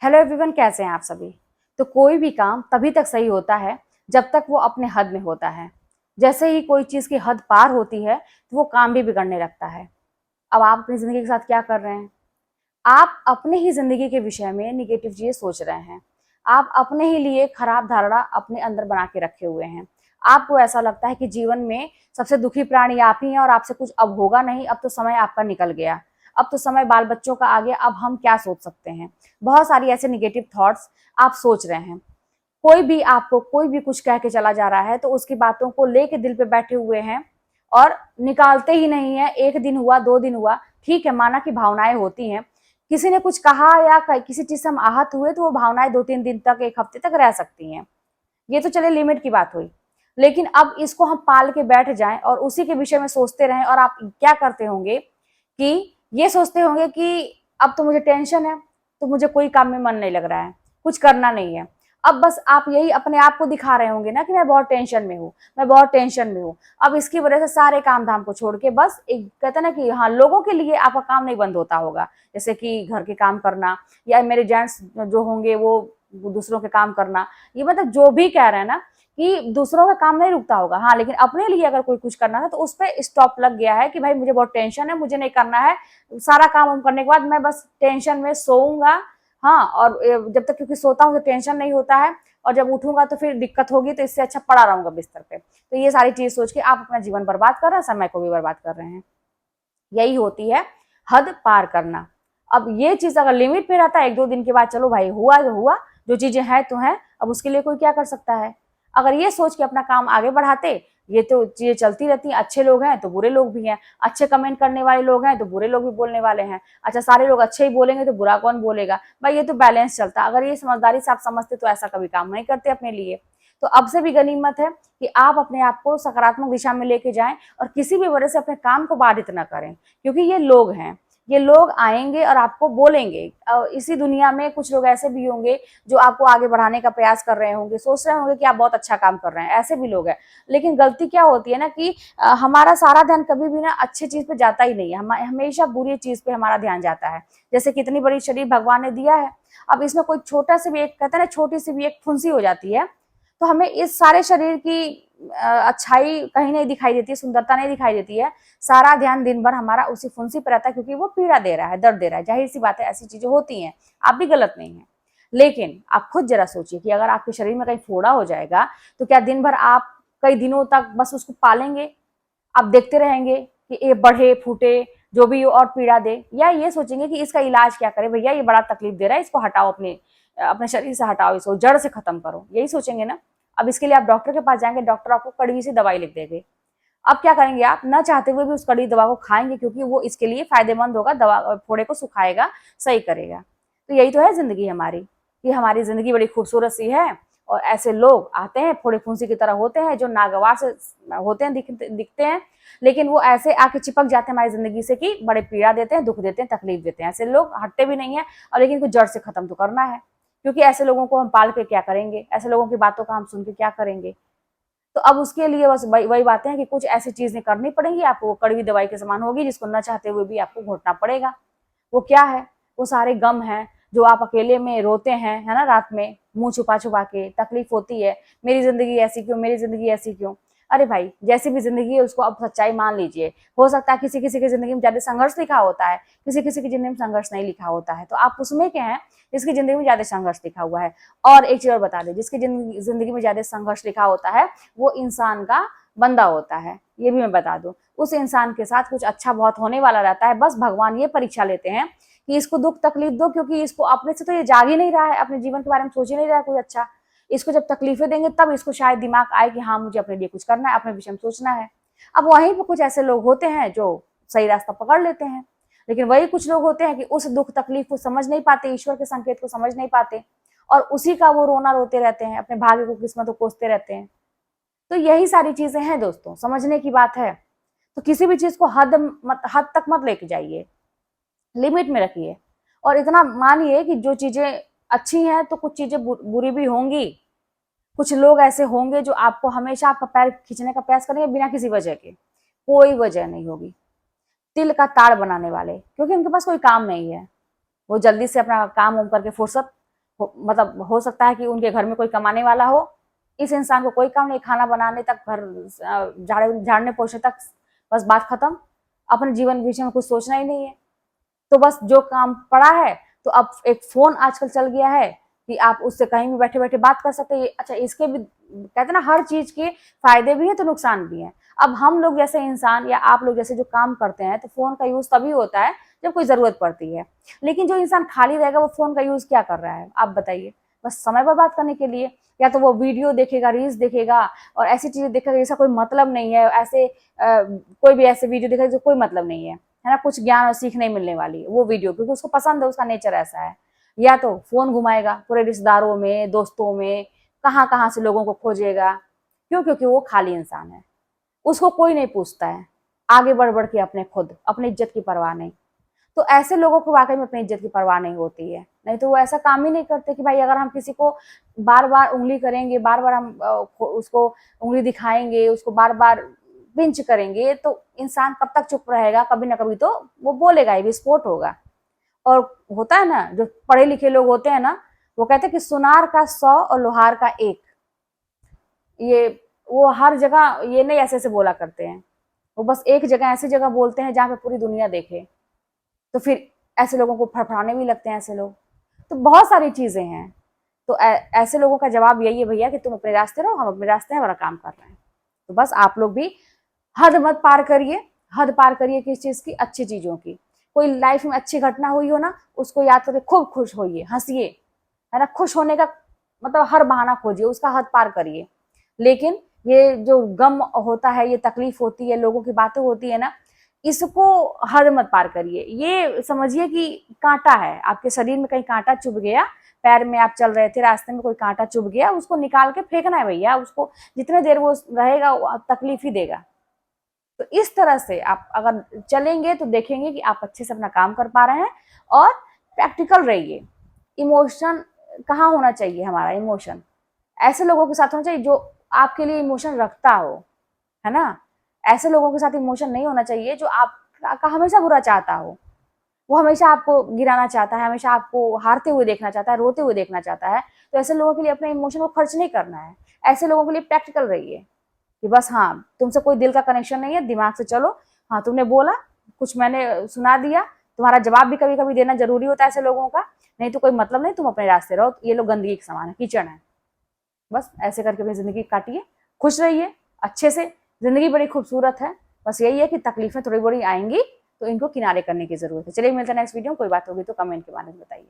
Hello everyone, कैसे हैं आप सभी। तो कोई भी काम तभी तक सही होता है जब तक वो अपने हद में होता है। जैसे ही कोई चीज की हद पार होती है तो वो काम भी बिगड़ने लगता है। अब आप अपनी जिंदगी के साथ क्या कर रहे हैं? आप अपने ही जिंदगी के विषय में निगेटिव चीजें सोच रहे हैं। आप अपने ही लिए खराब धारणा अपने अंदर बना के रखे हुए हैं। आपको ऐसा लगता है कि जीवन में सबसे दुखी प्राणी आप ही हैं और आपसे कुछ अब होगा नहीं, अब तो समय आपका निकल गया, अब तो समय बाल बच्चों का आ गया, अब हम क्या सोच सकते हैं। बहुत सारी ऐसे निगेटिव थॉट्स आप सोच रहे हैं। कोई भी आपको कोई भी कुछ कह के चला जा रहा है तो उसकी बातों को लेके दिल पे बैठे हुए हैं और निकालते ही नहीं है। एक दिन हुआ, 2 दिन हुआ, ठीक है, माना कि भावनाएं होती हैं। किसी ने कुछ कहा या किसी चीज से हम आहत हुए तो वो भावनाएं 2-3 दिन तक, एक हफ्ते तक रह सकती हैं। ये तो चले लिमिट की बात हुई। लेकिन अब इसको हम पाल के बैठ जाएं और उसी के विषय में सोचते रहें, और आप क्या करते होंगे कि ये सोचते होंगे कि अब तो मुझे टेंशन है, तो मुझे कोई काम में मन नहीं लग रहा है, कुछ करना नहीं है। अब बस आप यही अपने आप को दिखा रहे होंगे ना कि मैं बहुत टेंशन में हूँ, मैं बहुत टेंशन में हूँ। अब इसकी वजह से सारे काम धाम को छोड़ के बस एक कहते ना कि हाँ, लोगों के लिए आपका काम नहीं बंद होता होगा, जैसे कि घर के काम करना, या मेरे जेंट्स जो होंगे वो दूसरों के काम करना। ये मतलब जो भी कह रहे हैं ना कि दूसरों का काम नहीं रुकता होगा, हाँ, लेकिन अपने लिए अगर कोई कुछ करना है तो उस पर स्टॉप लग गया है कि भाई मुझे बहुत टेंशन है, मुझे नहीं करना है। सारा काम करने के बाद मैं बस टेंशन में सोऊंगा। हाँ, और जब तक क्योंकि सोता हूँ तो टेंशन नहीं होता है, और जब उठूंगा तो फिर दिक्कत होगी, तो इससे अच्छा पड़ा रहूंगा बिस्तर पे। तो ये सारी चीज सोच के आप अपना जीवन बर्बाद कर रहे हैं, समय को भी बर्बाद कर रहे हैं। यही होती है हद पार करना। अब ये चीज अगर लिमिट में रहता है, 1-2 दिन के बाद चलो भाई हुआ जो हुआ, जो चीजें हैं तो हैं, अब उसके लिए कोई क्या कर सकता है। अगर ये सोच के अपना काम आगे बढ़ाते, ये तो चीजें चलती रहती हैं, अच्छे लोग हैं तो बुरे लोग भी हैं, अच्छे कमेंट करने वाले लोग हैं तो बुरे लोग भी बोलने वाले हैं, अच्छा सारे लोग अच्छे ही बोलेंगे तो बुरा कौन बोलेगा। भाई ये तो बैलेंस चलता। अगर ये समझदारी से आप समझते तो ऐसा कभी काम नहीं करते अपने लिए। तो अब से भी गनीमत है कि आप अपने आप को सकारात्मक दिशा में लेके जाएं और किसी भी वजह से अपने काम को बाधित ना करें, क्योंकि ये लोग हैं, ये लोग आएंगे और आपको बोलेंगे। इसी दुनिया में कुछ लोग ऐसे भी होंगे जो आपको आगे बढ़ाने का प्रयास कर रहे होंगे, सोच रहे होंगे कि आप बहुत अच्छा काम कर रहे हैं, ऐसे भी लोग हैं। लेकिन गलती क्या होती है ना कि हमारा सारा ध्यान कभी भी ना अच्छी चीज पे जाता ही नहीं है, हमेशा बुरी चीज पे हमारा ध्यान जाता है। जैसे कितनी बड़ी शरीर भगवान ने दिया है, अब इसमें कोई छोटा से भी एक कहते हैं ना, छोटी सी भी एक फुंसी हो जाती है तो हमें इस सारे शरीर की अच्छाई कहीं नहीं दिखाई देती, सुंदरता नहीं दिखाई देती है। सारा ध्यान दिन भर हमारा उसी फुंसी पर रहता है, क्योंकि वो पीड़ा दे रहा है, दर्द दे रहा है। जाहिर सी बात है, ऐसी चीजें होती हैं, आप भी गलत नहीं है। लेकिन आप खुद जरा सोचिए कि अगर आपके शरीर में कहीं फोड़ा हो जाएगा तो क्या दिन भर आप कई दिनों तक बस उसको पालेंगे? आप देखते रहेंगे कि ये बढ़े फूटे, जो भी हो और पीड़ा दे, या ये सोचेंगे कि इसका इलाज क्या करे, भैया ये बड़ा तकलीफ दे रहा है, इसको हटाओ, अपने अपने शरीर से हटाओ, इसको जड़ से खत्म करो, यही सोचेंगे ना। अब इसके लिए आप डॉक्टर के पास जाएंगे, डॉक्टर आपको कड़वी सी दवाई लिख देंगे। अब क्या करेंगे, आप ना चाहते हुए भी उस कड़ी दवा को खाएंगे, क्योंकि वो इसके लिए फायदेमंद होगा, दवा फोड़े को सुखाएगा, सही करेगा। तो यही तो है जिंदगी हमारी, कि हमारी जिंदगी बड़ी खूबसूरत सी है, और ऐसे लोग आते हैं फोड़े फुंसी की तरह होते हैं, जो नागवार से होते हैं, दिखते हैं, लेकिन वो ऐसे आके चिपक जाते हैं हमारी जिंदगी से कि बड़े पीड़ा देते हैं, दुख देते हैं, तकलीफ देते हैं। ऐसे लोग हटते भी नहीं है, और लेकिन कुछ जड़ से खत्म तो करना है, क्योंकि ऐसे लोगों को हम पाल के क्या करेंगे, ऐसे लोगों की बातों का हम सुन के क्या करेंगे। तो अब उसके लिए बस वही बातें हैं कि कुछ ऐसी चीजें करनी पड़ेंगी आपको, वो कड़वी दवाई के समान होगी, जिसको न चाहते हुए भी आपको घोटना पड़ेगा। वो क्या है? वो सारे गम हैं जो आप अकेले में रोते हैं, है ना, रात में मुंह छुपा छुपा के, तकलीफ होती है, मेरी जिंदगी ऐसी क्यों, मेरी जिंदगी ऐसी क्यों। अरे भाई, जैसी भी जिंदगी है उसको अब सच्चाई मान लीजिए। हो सकता है किसी किसी की जिंदगी में ज्यादा संघर्ष लिखा होता है, किसी किसी की जिंदगी में संघर्ष नहीं लिखा होता है, तो आप उसमें क्या है जिसकी जिंदगी में ज्यादा संघर्ष लिखा हुआ है। और एक चीज और बता दें, जिसकी जिंदगी में ज्यादा संघर्ष लिखा होता है वो इंसान का बंदा होता है, ये भी मैं बता दूं। उस इंसान के साथ कुछ अच्छा बहुत होने वाला रहता है, बस भगवान ये परीक्षा लेते हैं कि इसको दुख तकलीफ दो, क्योंकि इसको अपने से तो ये जाग ही नहीं रहा है, अपने जीवन के बारे में सोच ही नहीं रहा है कुछ अच्छा। इसको जब तकलीफें देंगे तब इसको शायद दिमाग आए कि हाँ, मुझे अपने लिए कुछ करना है, अपने विषय में सोचना है। अब वहीं पर कुछ ऐसे लोग होते हैं जो सही रास्ता पकड़ लेते हैं, लेकिन वही कुछ लोग होते हैं कि उस दुख तकलीफ को समझ नहीं पाते, ईश्वर के संकेत को समझ नहीं पाते, और उसी का वो रोना रोते रहते हैं, अपने भाग्य को किस्मत को कोसते रहते हैं। तो यही सारी चीजें हैं दोस्तों, समझने की बात है। तो किसी भी चीज को हद तक मत लेके जाइए, लिमिट में रखिए। और इतना मानिए कि जो चीजें अच्छी हैं तो कुछ चीजें बुरी भी होंगी। कुछ लोग ऐसे होंगे जो आपको हमेशा आपका पैर खींचने का प्रयास करेंगे बिना किसी वजह के, कोई वजह नहीं होगी, तिल का ताड़ बनाने वाले, क्योंकि उनके पास कोई काम नहीं है। वो जल्दी से अपना काम उम करके फुर्सत, मतलब हो सकता है कि उनके घर में कोई कमाने वाला हो, इस इंसान को कोई काम नहीं, खाना बनाने तक, घर झाड़ने पोछने तक, बस बात खत्म, अपने जीवन के विषय में कुछ सोचना ही नहीं है। तो बस जो काम पड़ा है, तो अब एक फोन आजकल चल गया है कि आप उससे कहीं भी बैठे बैठे बात कर सकते हैं। अच्छा, इसके भी कहते हैं ना, हर चीज के फायदे भी हैं तो नुकसान भी हैं। अब हम लोग जैसे इंसान या आप लोग जैसे जो काम करते हैं, तो फोन का यूज तभी होता है जब कोई जरूरत पड़ती है। लेकिन जो इंसान खाली रहेगा, वो फोन का यूज क्या कर रहा है, आप बताइए? बस समय बर्बाद करने के लिए, या तो वो वीडियो देखेगा, रील्स देखेगा और ऐसी चीजें देखेगा जिसका कोई मतलब नहीं है, ऐसे कोई भी ऐसे वीडियो देखेगा जो कोई मतलब नहीं है ना, कुछ ज्ञान और सीख नहीं मिलने वाली वो वीडियो, क्योंकि उसको पसंद है, उसका नेचर ऐसा है। या तो फोन घुमाएगा पूरे रिश्तेदारों में, दोस्तों में, कहाँ कहाँ से लोगों को खोजेगा। क्यों? क्योंकि वो खाली इंसान है, उसको कोई नहीं पूछता है, आगे बढ़ बढ़ के अपने खुद, अपनी इज्जत की परवाह नहीं। तो ऐसे लोगों को वाकई में अपनी इज्जत की परवाह नहीं होती है, नहीं तो वो ऐसा काम ही नहीं करते कि भाई अगर हम किसी को बार बार उंगली करेंगे, बार बार हम उसको उंगली दिखाएंगे, उसको बार बार पिंच करेंगे, तो इंसान कब तक चुप रहेगा? कभी ना कभी तो वो बोलेगा ही, विस्फोट होगा। और होता है ना, जो पढ़े लिखे लोग होते हैं ना, वो कहते हैं कि सुनार का 100 और लोहार का 1। ये वो हर जगह ये नहीं ऐसे ऐसे बोला करते हैं, वो बस एक जगह ऐसी जगह बोलते हैं जहां पे पूरी दुनिया देखे। तो फिर ऐसे लोगों को फड़फड़ाने भी लगते हैं ऐसे लोग। तो बहुत सारी चीजें हैं। तो ऐसे लोगों का जवाब यही है भैया कि तुम अपने रास्ते रहो, हम अपने रास्ते हैं, हमारा काम कर रहे हैं। तो बस आप लोग भी हद मत पार करिए, हद पार करिए किस चीज की? अच्छी चीजों की। कोई लाइफ में अच्छी घटना हुई हो ना, उसको याद करके खूब खुश होइए, हंसिए, है ना। खुश होने का मतलब हर बहाना खोजिए, उसका हद पार करिए। लेकिन ये जो गम होता है, ये तकलीफ होती है, लोगों की बातें होती है ना, इसको हद मत पार करिए। ये समझिए कि कांटा है आपके शरीर में, कहीं कांटा चुभ गया, पैर में आप चल रहे थे, रास्ते में कोई कांटा चुभ गया, उसको निकाल के फेंकना है भैया। उसको जितने देर वो रहेगा तकलीफ ही देगा। तो इस तरह से आप अगर चलेंगे तो देखेंगे कि आप अच्छे से अपना काम कर पा रहे हैं। और प्रैक्टिकल रहिए। इमोशन कहाँ होना चाहिए? हमारा इमोशन ऐसे लोगों के साथ होना चाहिए जो आपके लिए इमोशन रखता हो, है ना। ऐसे लोगों के साथ इमोशन नहीं होना चाहिए जो आपका हमेशा बुरा चाहता हो। वो हमेशा आपको गिराना चाहता है, हमेशा आपको हारते हुए देखना चाहता है, रोते हुए देखना चाहता है। तो ऐसे लोगों के लिए अपने इमोशन को खर्च नहीं करना है। ऐसे लोगों के लिए प्रैक्टिकल रहिए कि बस हाँ, तुमसे कोई दिल का कनेक्शन नहीं है, दिमाग से चलो। हाँ, तुमने बोला कुछ, मैंने सुना दिया। तुम्हारा जवाब भी कभी कभी देना जरूरी होता है ऐसे लोगों का, नहीं तो कोई मतलब नहीं, तुम अपने रास्ते रहो। ये लोग गंदगी के समान है, कीचड़ है। बस ऐसे करके अपनी जिंदगी काटिए, खुश रहिए अच्छे से। जिंदगी बड़ी खूबसूरत है, बस यही है कि तकलीफें थोड़ी बड़ी आएंगी, तो इनको किनारे करने की जरूरत है। चलिए मिलते हैं नेक्स्ट वीडियो में। कोई बात होगी तो कमेंट के बारे में बताइए।